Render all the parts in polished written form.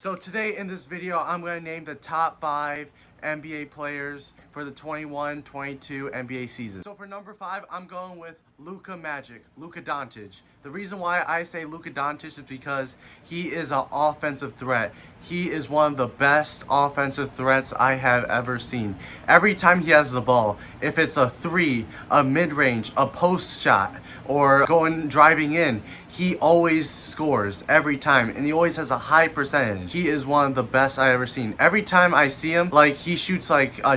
So today in this video, I'm going to name the top 5 NBA players for the 21-22 NBA season. So for number 5, I'm going with Luka Doncic. The reason why I say Luka Doncic is because he is an offensive threat. He is one of the best offensive threats I have ever seen. Every time he has the ball, if it's a three, a mid-range, a post shot, or driving in, he always scores every time, and he always has a high percentage. He is one of the best I ever seen. Every time I see him, he shoots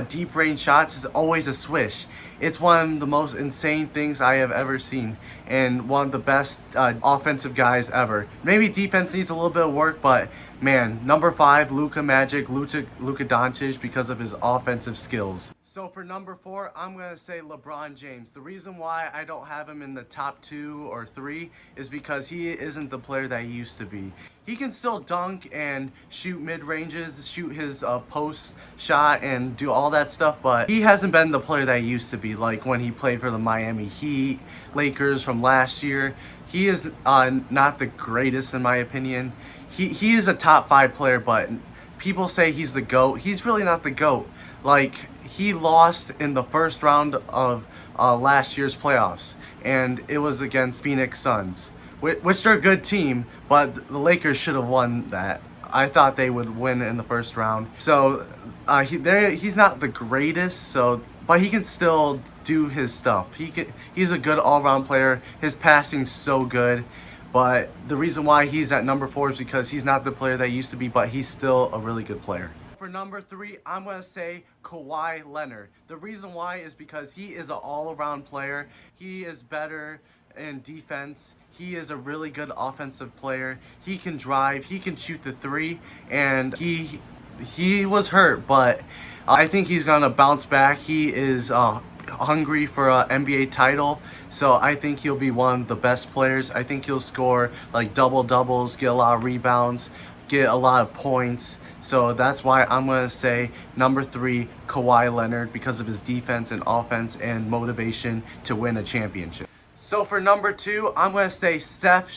deep range shots, it's always a swish. It's one of the most insane things I have ever seen, and one of the best offensive guys ever. Maybe defense needs a little bit of work, but man, number 5, Luka Doncic, because of his offensive skills. So for number 4, I'm going to say Lebron James. The reason why I don't have him in the top 2 or 3 is because he isn't the player that he used to be. He can still dunk and shoot mid-ranges, shoot his post shot and do all that stuff, but he hasn't been the player that he used to be, like when he played for the Miami Heat, Lakers from last year. He is not the greatest in my opinion. He is a top 5 player, but people say he's the GOAT. He's really not the GOAT. He lost in the first round of last year's playoffs, and it was against Phoenix Suns, which they're a good team, but the Lakers should have won that. I thought they would win in the first round. So he's not the greatest, but he can still do his stuff. He's a good all-around player. His passing's so good. But the reason why he's at number 4 is because he's not the player that he used to be, but he's still a really good player. For number 3, I'm going to say Kawhi Leonard. The reason why is because he is an all-around player. He is better in defense. He is a really good offensive player. He can drive. He can shoot the 3. And he was hurt, but I think he's going to bounce back. He is hungry for an NBA title. So I think he'll be one of the best players. I think he'll score double-doubles, get a lot of rebounds, get a lot of points. So that's why I'm going to say number 3, Kawhi Leonard, because of his defense and offense and motivation to win a championship. So for number 2, I'm going to say Seth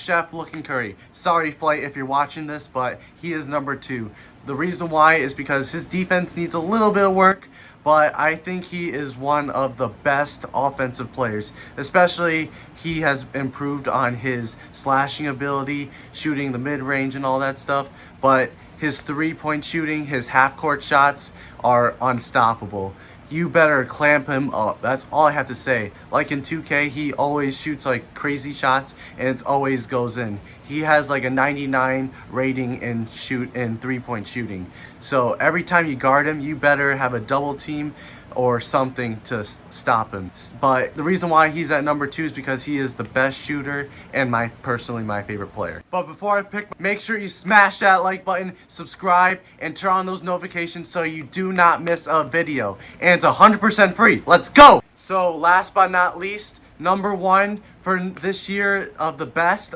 Curry. Sorry, Flight, if you're watching this, but he is number 2. The reason why is because his defense needs a little bit of work, but I think he is one of the best offensive players. Especially, he has improved on his slashing ability, shooting the mid-range and all that stuff, but his three-point shooting, his half-court shots are unstoppable. You better clamp him up. That's all I have to say. Like in 2K, he always shoots crazy shots and it always goes in. He has a 99 rating in three-point shooting. So every time you guard him, you better have a double team or something to stop him. But the reason why he's at number 2 is because he is the best shooter and personally my favorite player. But before I pick, make sure you smash that like button, subscribe, and turn on those notifications so you do not miss a video. And it's 100% free. Let's go! So last but not least, number 1 for this year of the best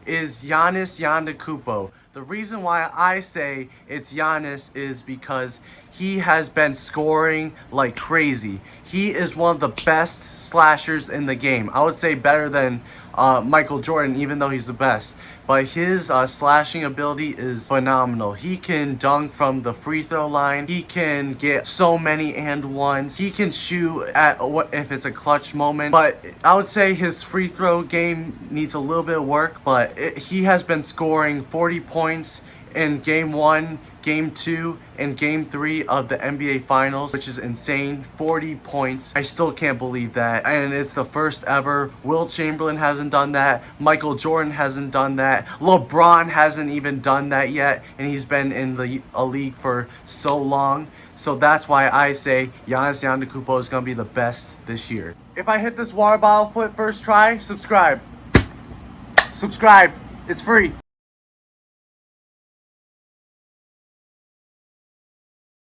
is Giannis Antetokounmpo. The reason why I say it's Giannis is because he has been scoring like crazy. He is one of the best slashers in the game. I would say better than Michael Jordan, even though he's the best. But his slashing ability is phenomenal. He can dunk from the free throw line. He can get so many and ones. He can shoot if it's a clutch moment. But I would say his free throw game needs a little bit of work. But he has been scoring 40 points in Game 1, Game 2, and Game 3 of the NBA Finals, which is insane. 40 points. I still can't believe that. And it's the first ever. Wilt Chamberlain hasn't done that. Michael Jordan hasn't done that. LeBron hasn't even done that yet. And he's been in a league for so long. So that's why I say Giannis Antetokounmpo is going to be the best this year. If I hit this water bottle flip first try, subscribe. Subscribe. It's free.